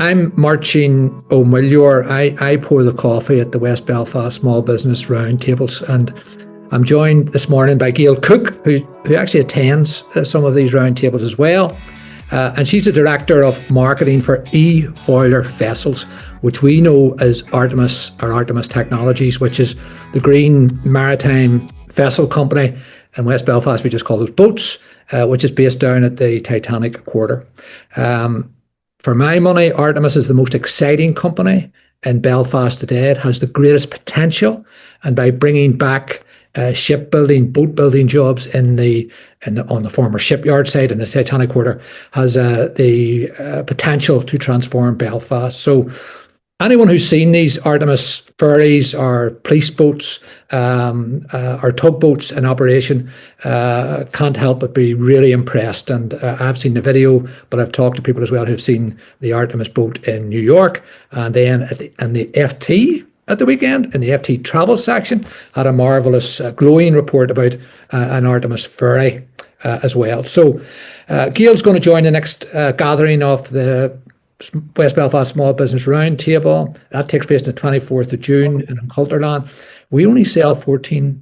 I'm Máirtín Ó Muilleoir. I pour the coffee at the West Belfast Small Business Roundtables, and I'm joined this morning by Gail Cook, who actually attends some of these roundtables as well. And she's the Director of Marketing for eFoiler Vessels, which we know as Artemis or Artemis Technologies, which is the green maritime vessel company. In West Belfast, we just call those boats, which is based down at the Titanic Quarter. For my money, Artemis is the most exciting company in Belfast today. It has the greatest potential, and by bringing back shipbuilding, boat building jobs on the former shipyard site in the Titanic Quarter, has the potential to transform Belfast. So anyone who's seen these Artemis ferries or police boats or tugboats in operation can't help but be really impressed. And I've seen the video, but I've talked to people as well who've seen the Artemis boat in New York, and then in the FT at the weekend, in the FT travel section, had a marvellous glowing report about an Artemis ferry as well. So Gail's going to join the next gathering of the West Belfast Small Business Roundtable. That takes place on the 24th of June in Culterland. We only sell 14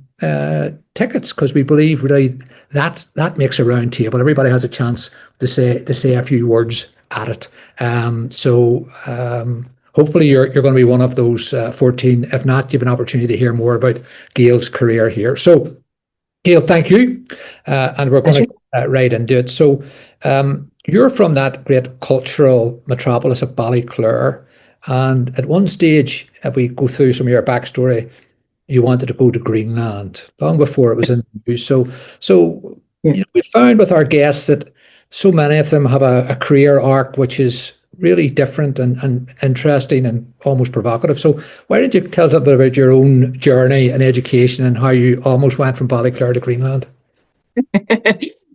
tickets because we believe really that makes a roundtable. Everybody has a chance to say a few words at it. Hopefully you're going to be one of those 14. If not, you have an opportunity to hear more about Gail's career here. So, Gail, thank you. And we're going to get right into it. So, you're from that great cultural metropolis of Ballyclare, and at one stage, if we go through some of your backstory, you wanted to go to Greenland long before it was in the news. So we found with our guests that so many of them have a career arc which is really different and interesting and almost provocative. So why don't you tell us a bit about your own journey and education and how you almost went from Ballyclare to Greenland?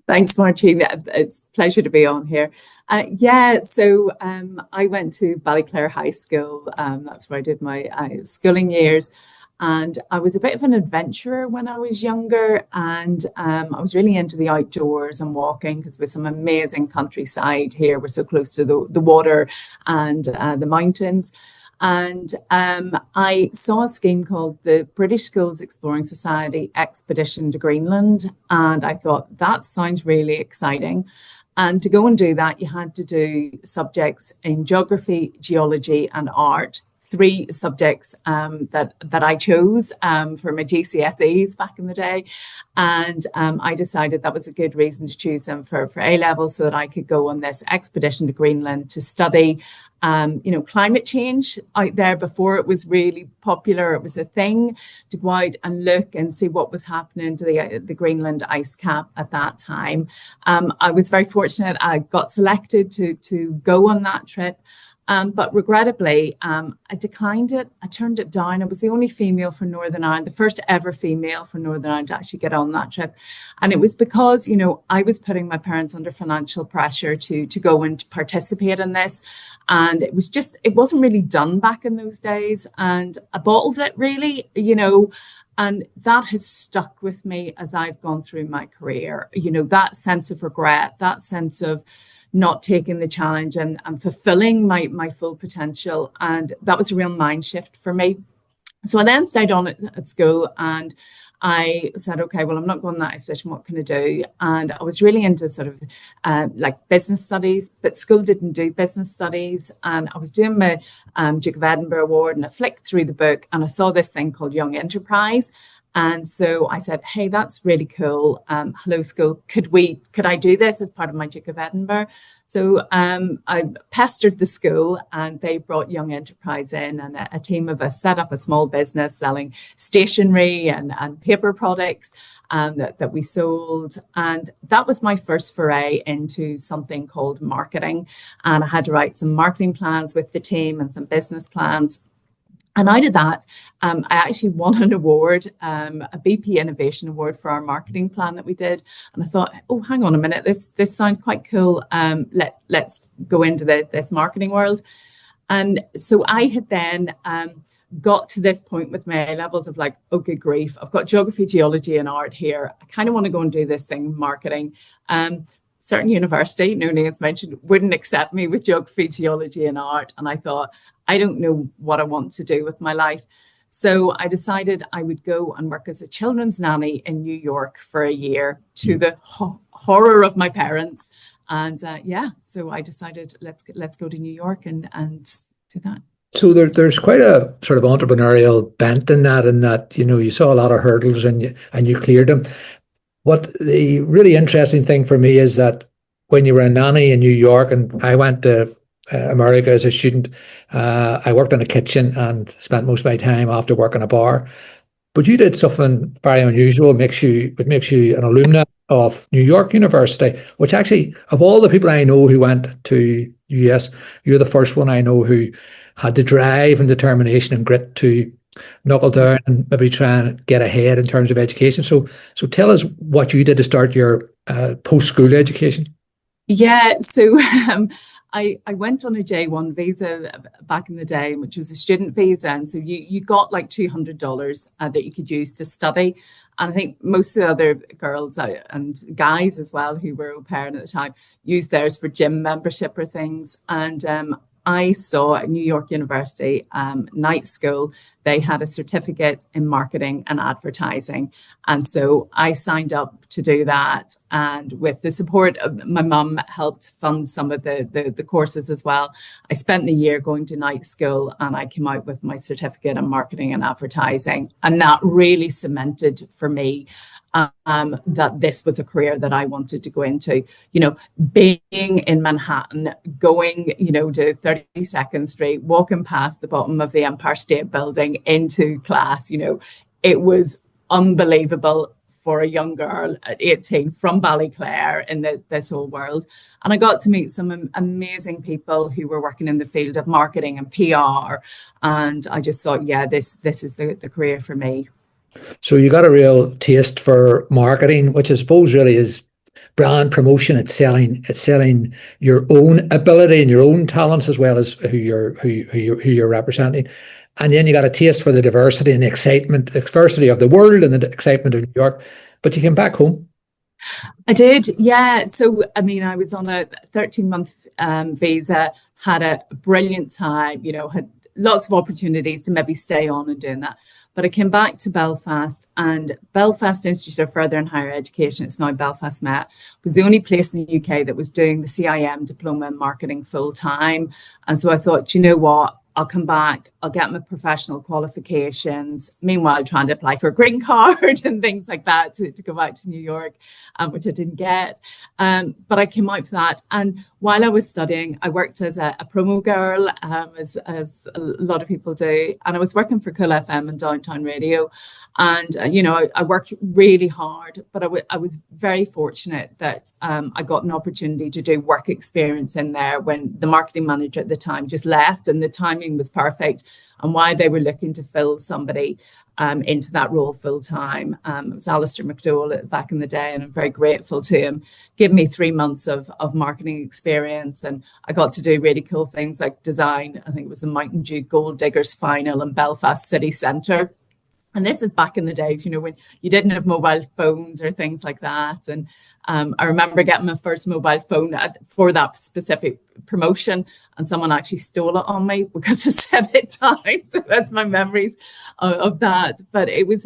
Thanks, Máirtín. It's a pleasure to be on here. So I went to Ballyclare High School. That's where I did my schooling years. And I was a bit of an adventurer when I was younger. And I was really into the outdoors and walking because there's some amazing countryside here. We're so close to the water and the mountains. And I saw a scheme called the British Schools Exploring Society Expedition to Greenland. And I thought, that sounds really exciting. And to go and do that, you had to do subjects in geography, geology, and art. 3 subjects that I chose for my GCSEs back in the day. And I decided that was a good reason to choose them for A-level so that I could go on this expedition to Greenland to study climate change out there before it was really popular. It was a thing to go out and look and see what was happening to the Greenland ice cap at that time. I was very fortunate. I got selected to go on that trip. But regrettably, I declined it. I turned it down. I was the only female from Northern Ireland, the first ever female from Northern Ireland to actually get on that trip. And it was because, I was putting my parents under financial pressure to go and participate in this. And it wasn't really done back in those days. And I bottled it really, and that has stuck with me as I've gone through my career. That sense of regret, that sense of not taking the challenge and fulfilling my full potential. And that was a real mind shift for me. So I then stayed on at school and I said, okay, well, I'm not going that expedition. What can I do? And I was really into sort of like business studies, but school didn't do business studies. And I was doing my Duke of Edinburgh Award, and I flicked through the book and I saw this thing called Young Enterprise. And so I said, hey, that's really cool. Hello, school. Could I do this as part of my Duke of Edinburgh? So I pestered the school and they brought Young Enterprise in, and a team of us set up a small business selling stationery and paper products that we sold. And that was my first foray into something called marketing. And I had to write some marketing plans with the team and some business plans. And out of that, I actually won an award, a BP Innovation Award for our marketing plan that we did. And I thought, oh, hang on a minute, this sounds quite cool. Let's go into this marketing world. And so I had then got to this point with my levels of like, oh, good grief, I've got geography, geology, and art here. I kind of want to go and do this thing, marketing. certain university, no names mentioned, wouldn't accept me with geography, geology, and art. And I thought, I don't know what I want to do with my life. So I decided I would go and work as a children's nanny in New York for a year, to the horror of my parents. And so I decided let's go to New York and do that. So there's quite a sort of entrepreneurial bent in that, you saw a lot of hurdles and you cleared them. What the really interesting thing for me is that when you were a nanny in New York, and I went to America as a student, I worked in a kitchen and spent most of my time after work in a bar. But you did something very unusual. It makes you an alumna of New York University, which actually, of all the people I know who went to US, you're the first one I know who had the drive and determination and grit to knuckle down and maybe try and get ahead in terms of education. So tell us what you did to start your post-school education. Yeah, so I went on a J1 visa back in the day, which was a student visa. And so you got like $200 that you could use to study. And I think most of the other girls and guys as well who were au pair at the time used theirs for gym membership or things. And I saw at New York University night school, they had a certificate in marketing and advertising. And so I signed up to do that. And with the support of my mum, helped fund some of the courses as well. I spent the year going to night school and I came out with my certificate in marketing and advertising. And that really cemented for me that this was a career that I wanted to go into. Being in Manhattan, going, to 32nd Street, walking past the bottom of the Empire State Building into class, it was unbelievable for a young girl at 18 from Ballyclare in this whole world. And I got to meet some amazing people who were working in the field of marketing and PR. And I just thought, this is the career for me. So you got a real taste for marketing, which I suppose really is brand promotion. It's selling your own ability and your own talents as well as who you're representing. And then you got a taste for the diversity and the excitement, diversity of the world and the excitement of New York. But you came back home. I did, yeah. So I was on a 13-month visa, had a brilliant time. Had lots of opportunities to maybe stay on and doing that. But I came back to Belfast, and Belfast Institute of Further and Higher Education, it's now Belfast Met, was the only place in the UK that was doing the CIM diploma in marketing full time. And so I thought, you know what? I'll come back, I'll get my professional qualifications, meanwhile trying to apply for a green card and things like that to go back to New York, which I didn't get. But I came out for that. And while I was studying, I worked as a promo girl, as a lot of people do. And I was working for Cool FM and Downtown Radio. And, I worked really hard, but I was very fortunate that I got an opportunity to do work experience in there when the marketing manager at the time just left, and the timing was perfect. And why they were looking to fill somebody into that role full time. It was Alistair McDowell back in the day, and I'm very grateful to him. Give me 3 months of marketing experience, and I got to do really cool things like design. I think it was the Mountain Dew Gold Diggers final in Belfast City Centre. And this is back in the days, when you didn't have mobile phones or things like that. And I remember getting my first mobile phone for that specific promotion, and someone actually stole it on me because I set it down. So that's my memories of that. But it was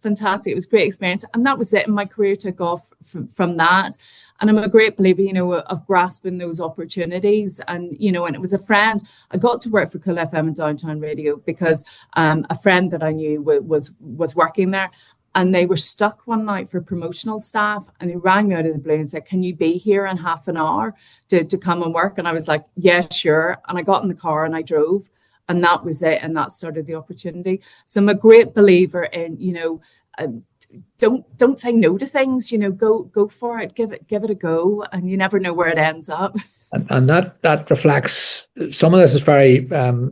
fantastic. It was a great experience. And that was it. And my career took off from that. And I'm a great believer, of grasping those opportunities. And, and it was a friend. I got to work for Cool FM and Downtown Radio because a friend that I knew was working there. And they were stuck one night for promotional staff. And he rang me out of the blue and said, can you be here in half an hour to come and work? And I was like, yeah, sure. And I got in the car and I drove. And that was it. And that started the opportunity. So I'm a great believer in, don't say no to things, go for it, give it a go, and you never know where it ends up. And that reflects, some of this is very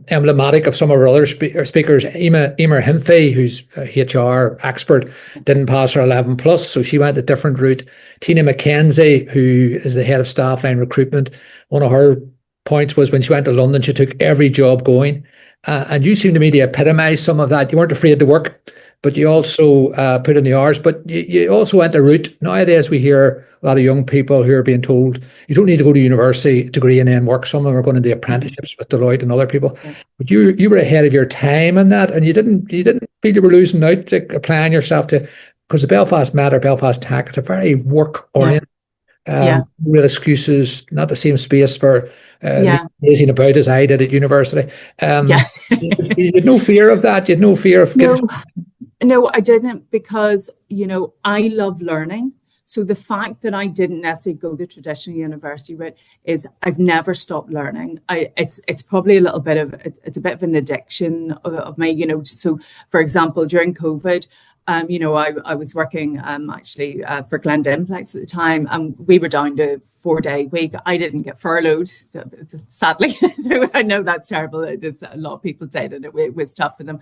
emblematic of some of our other speakers. Emer Himfe, who's a HR expert, didn't pass her 11 plus, so she went a different route. Tina McKenzie, who is the head of staff line recruitment, one of her points was when she went to London, she took every job going. And you seem to me to epitomise some of that. You weren't afraid to work. but you also put in the hours, but you also went the route. Nowadays, we hear a lot of young people who are being told you don't need to go to university degree and then work. Some of them are going to do apprenticeships with Deloitte and other people. Yeah. But you were ahead of your time in that, and you didn't feel you were losing out, like applying yourself to, because the Belfast Met or Belfast Tech, it's a very work oriented. Real excuses, not the same space for lazing about as I did at university. You had no fear of that. You had no fear of getting... No, I didn't, because, I love learning. So the fact that I didn't necessarily go the traditional university route is I've never stopped learning. It's probably a bit of an addiction of me, So, for example, during COVID, I was working actually for Glendimplex at the time, and we were down to 4-day week. I didn't get furloughed, sadly. I know that's terrible. A lot of people did, and it was tough for them.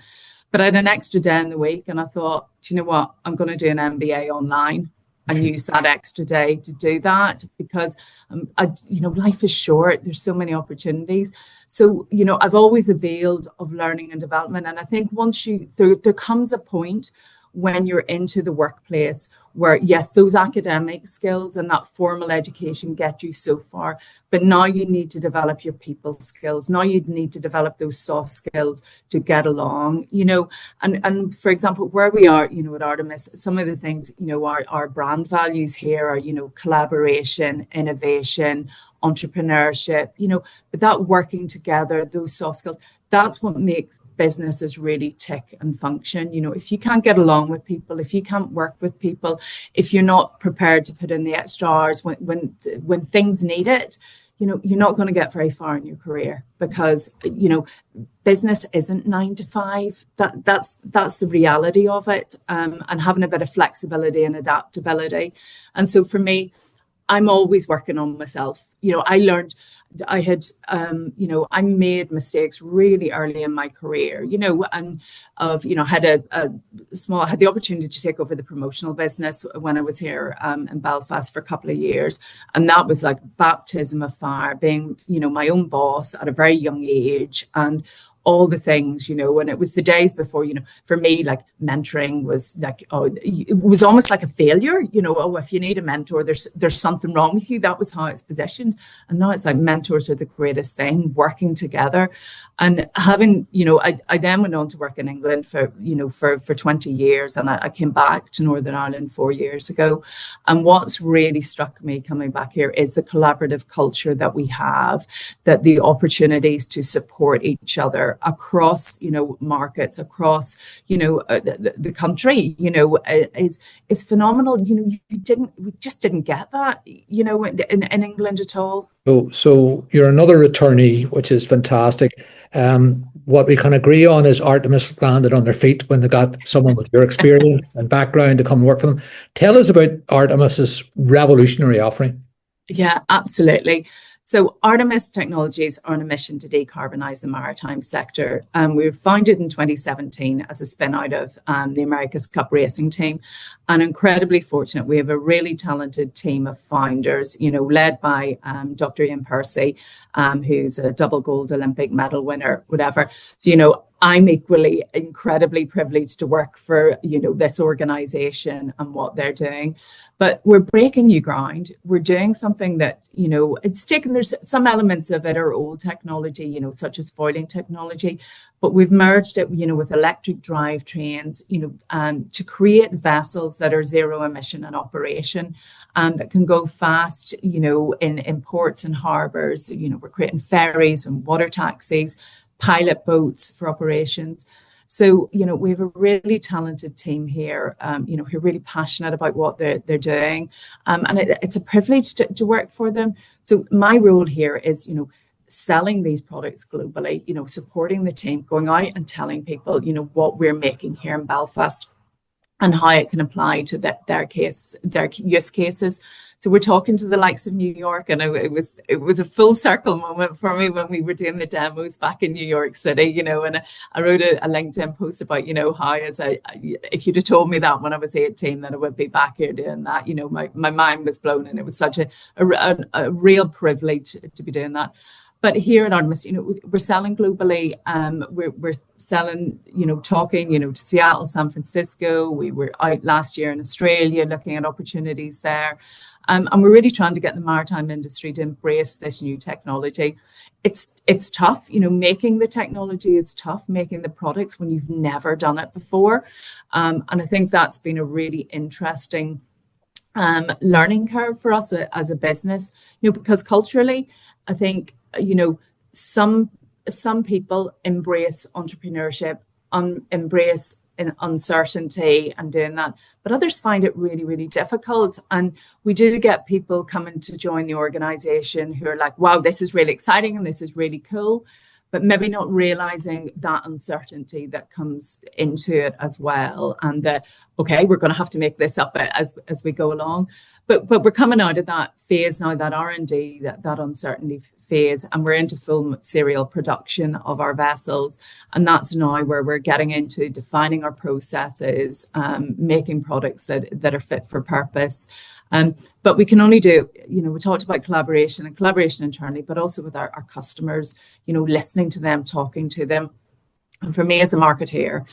But I had an extra day in the week, and I thought, do you know what? I'm going to do an MBA online and use that extra day to do that, because life is short. There's so many opportunities. So, I've always availed of learning and development. And I think once there comes a point when you're into the workplace where, yes, those academic skills and that formal education get you so far, but now you need to develop your people skills. Now you need to develop those soft skills to get along, and for example, where we are, at Artemis, some of the things, our brand values here are, collaboration, innovation, entrepreneurship, but that working together, those soft skills, that's what makes businesses really tick and function. If you can't get along with people, if you can't work with people, if you're not prepared to put in the extra hours when things need it, you're not going to get very far in your career, because business isn't 9 to 5. That's the reality of it, and having a bit of flexibility and adaptability. And so for me, I'm always working on myself. I learned. I had, I made mistakes really early in my career, and had had the opportunity to take over the promotional business when I was here in Belfast for a couple of years. And that was like baptism of fire, being, my own boss at a very young age, and all the things, and it was the days before, for me, like mentoring was like, it was almost like a failure, if you need a mentor, there's something wrong with you. That was how it's positioned. And now it's like mentors are the greatest thing, working together. And having, I then went on to work in England for 20 years. And I came back to Northern Ireland 4 years ago. And what's really struck me coming back here is the collaborative culture that we have, that the opportunities to support each other across, markets, across, the country, is phenomenal. We just didn't get that, in England at all. So you're another returnee, which is fantastic. What we can agree on is Artemis landed on their feet when they got someone with your experience and background to come work for them. Tell us about Artemis's revolutionary offering. Yeah, absolutely. So Artemis Technologies are on a mission to decarbonize the maritime sector. We were founded in 2017 as a spin out of the America's Cup racing team, and incredibly fortunate. We have a really talented team of founders, led by Dr. Ian Percy, who's a double gold Olympic medal winner, whatever. So, I'm equally incredibly privileged to work for, this organization and what they're doing. But we're breaking new ground. We're doing something that, it's taken, there's some elements of it are old technology, such as foiling technology, but we've merged it, with electric drivetrains, to create vessels that are zero emission in operation, that can go fast, in ports and harbors. We're creating ferries and water taxis, pilot boats for operations. So, we have a really talented team here, who are really passionate about what they're doing. And it's a privilege to work for them. So my role here is, selling these products globally, supporting the team, going out and telling people, what we're making here in Belfast and how it can apply to their use cases. So we're talking to the likes of New York, and it was a full circle moment for me when we were doing the demos back in New York City, and I wrote a LinkedIn post about, how if you'd have told me that when I was 18 that I would be back here doing that, my mind was blown, and it was such a real privilege to be doing that. But here at Artemis, we're selling globally. We're selling, talking, to Seattle, San Francisco. We were out last year in Australia looking at opportunities there. And we're really trying to get the maritime industry to embrace this new technology. It's tough, making the technology is tough, making the products when you've never done it before. And I think that's been a really interesting learning curve for us as a business, because culturally, I think, some people embrace entrepreneurship, embrace uncertainty and doing that, but others find it really, really difficult. And we do get people coming to join the organization who are like, wow, this is really exciting and this is really cool, but maybe not realizing that uncertainty that comes into it as well. And that, okay, we're going to have to make this up as we go along. But we're coming out of that phase now, that R&D, that uncertainty phase, and we're into full serial production of our vessels. And that's now where we're getting into defining our processes, making products that are fit for purpose. But we can only do, we talked about collaboration internally, but also with our customers, listening to them, talking to them. And for me as a marketeer,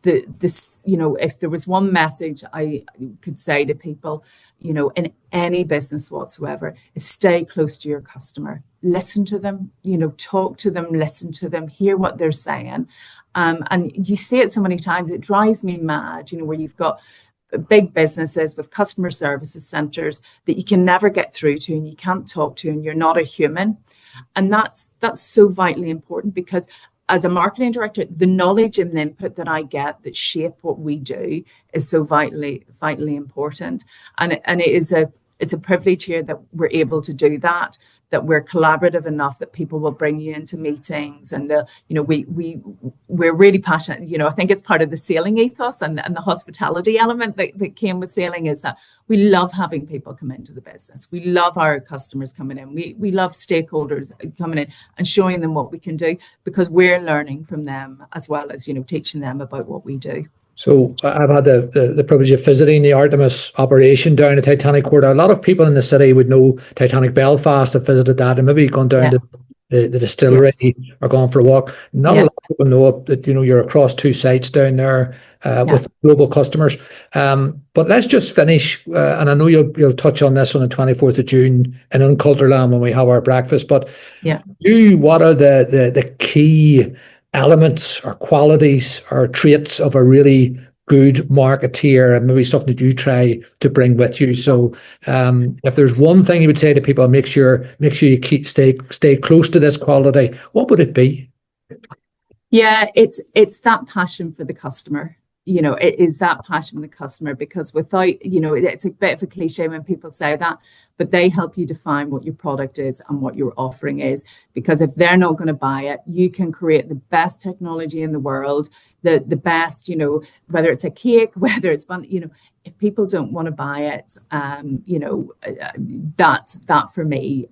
if there was one message I could say to people, in any business whatsoever, is stay close to your customer, listen to them, talk to them, listen to them, hear what they're saying. And you see it so many times, it drives me mad, where you've got big businesses with customer services centers that you can never get through to and you can't talk to, and you're not a human. And that's so vitally important, because as a marketing director, the knowledge and the input that I get that shape what we do is so vitally important. And it's a privilege here that we're able to do that we're collaborative enough that people will bring you into meetings, and we're really passionate. I think it's part of the sailing ethos and the hospitality element that came with sailing, is that we love having people come into the business. We love our customers coming in. We love stakeholders coming in and showing them what we can do, because we're learning from them as well as, teaching them about what we do. So I've had the privilege of visiting the Artemis operation down at Titanic Quarter. A lot of people in the city would know Titanic Belfast, have visited that, and maybe gone down to the distillery or gone for a walk. Not a lot of people know that, you're across two sites down there with global customers. But let's just finish, and I know you'll touch on this on the 24th of June in Unculterland when we have our breakfast. But what are the key elements or qualities or traits of a really good marketeer, and maybe something that you try to bring with you? So if there's one thing you would say to people, make sure you stay close to this quality, what would it be? Yeah, it's that passion for the customer. It is that passion for the customer, because without, it's a bit of a cliche when people say that, but they help you define what your product is and what your offering is. Because if they're not going to buy it, you can create the best technology in the world, the best, whether it's a cake, whether it's fun, if people don't want to buy it, that for me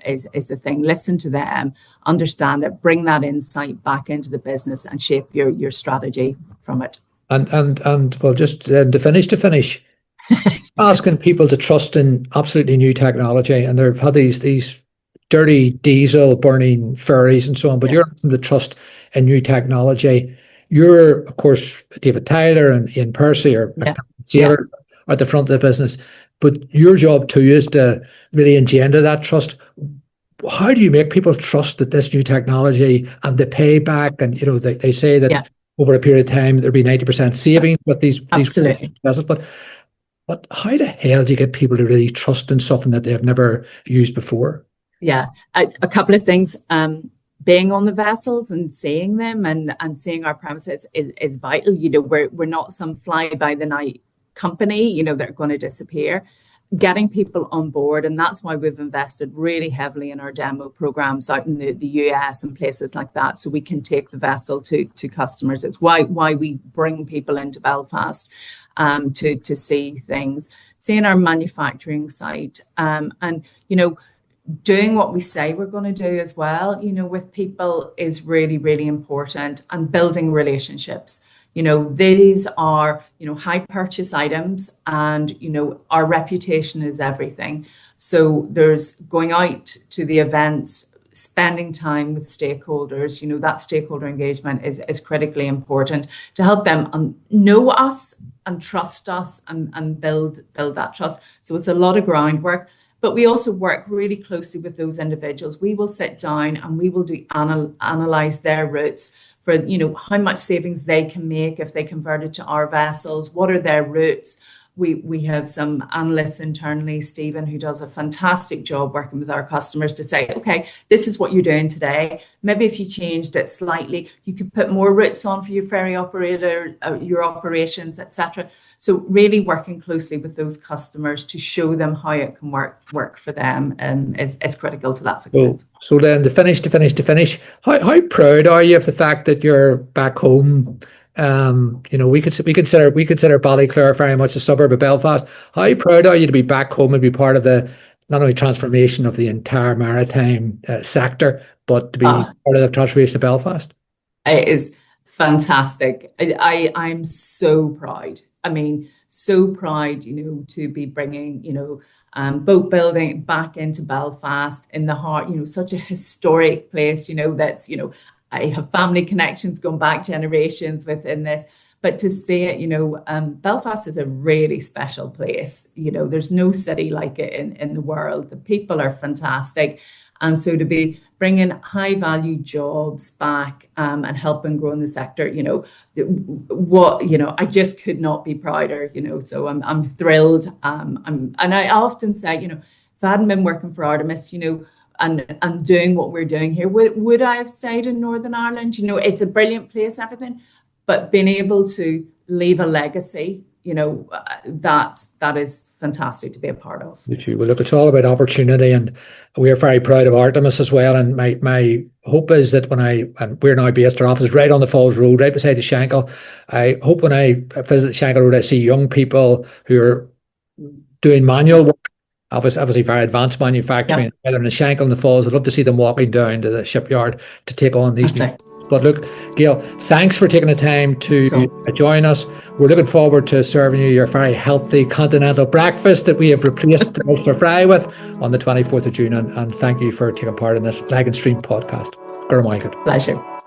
is the thing. Listen to them, understand it, bring that insight back into the business, and shape your strategy from it. And well, just to finish, asking people to trust in absolutely new technology, and they've had these dirty diesel burning ferries and so on, but you're asking them to trust in new technology. You're, of course, David Tyler and Ian Percy or Sailor at the front of the business, but your job too is to really engender that trust. How do you make people trust that this new technology and the payback, and they say that over a period of time there'll be 90% savings with these vessels, but how the hell do you get people to really trust in something that they've never used before? A couple of things. Being on the vessels and seeing them and seeing our premises is vital. We're not some fly by the night company, that are going to disappear. Getting people on board, and that's why we've invested really heavily in our demo programs out in the US and places like that, so we can take the vessel to customers. It's why we bring people into Belfast to see things, seeing our manufacturing site, and doing what we say we're going to do as well, with people is really, really important, and building relationships. These are, high purchase items, and, our reputation is everything. So there's going out to the events, spending time with stakeholders. That stakeholder engagement is critically important to help them know us and trust us and build that trust. So it's a lot of groundwork. But we also work really closely with those individuals. We will sit down and we will analyze their routes for, how much savings they can make if they converted to our vessels. What are their routes? We have some analysts internally, Stephen, who does a fantastic job working with our customers to say, okay, this is what you're doing today. Maybe if you changed it slightly, you could put more routes on for your ferry operator, your operations, etc. So really working closely with those customers to show them how it can work for them is critical to that success. So then to finish, how proud are you of the fact that you're back home? We consider Ballyclare very much a suburb of Belfast. How proud are you to be back home and be part of the not only transformation of the entire maritime sector, but to be part of the transformation of Belfast? It is fantastic. I'm so proud. So proud, to be bringing, boat building back into Belfast in the heart, such a historic place, that's, I have family connections going back generations within this, but to see it, Belfast is a really special place. There's no city like it in the world. The people are fantastic. And so to be bringing high value jobs back and helping grow in the sector, I just could not be prouder, so I'm thrilled. And I often say, if I hadn't been working for Artemis, and doing what we're doing here, would I have stayed in Northern Ireland? It's a brilliant place, everything, but being able to leave a legacy, that is fantastic to be a part of. Well, look, it's all about opportunity, and we're very proud of Artemis as well. And my hope is that and we're now based, our office is right on the Falls Road, right beside the Shankill. I hope when I visit the Shankill Road, I see young people who are doing manual work, obviously very advanced manufacturing, either in the Shankill and the Falls. I'd love to see them walking down to the shipyard to take on these. But look, Gail, thanks for taking the time to join us. We're looking forward to serving you your very healthy continental breakfast that we have replaced the Ulster Fry with on the 24th of June. And thank you for taking part in this Lagan Stream Podcast. Pleasure.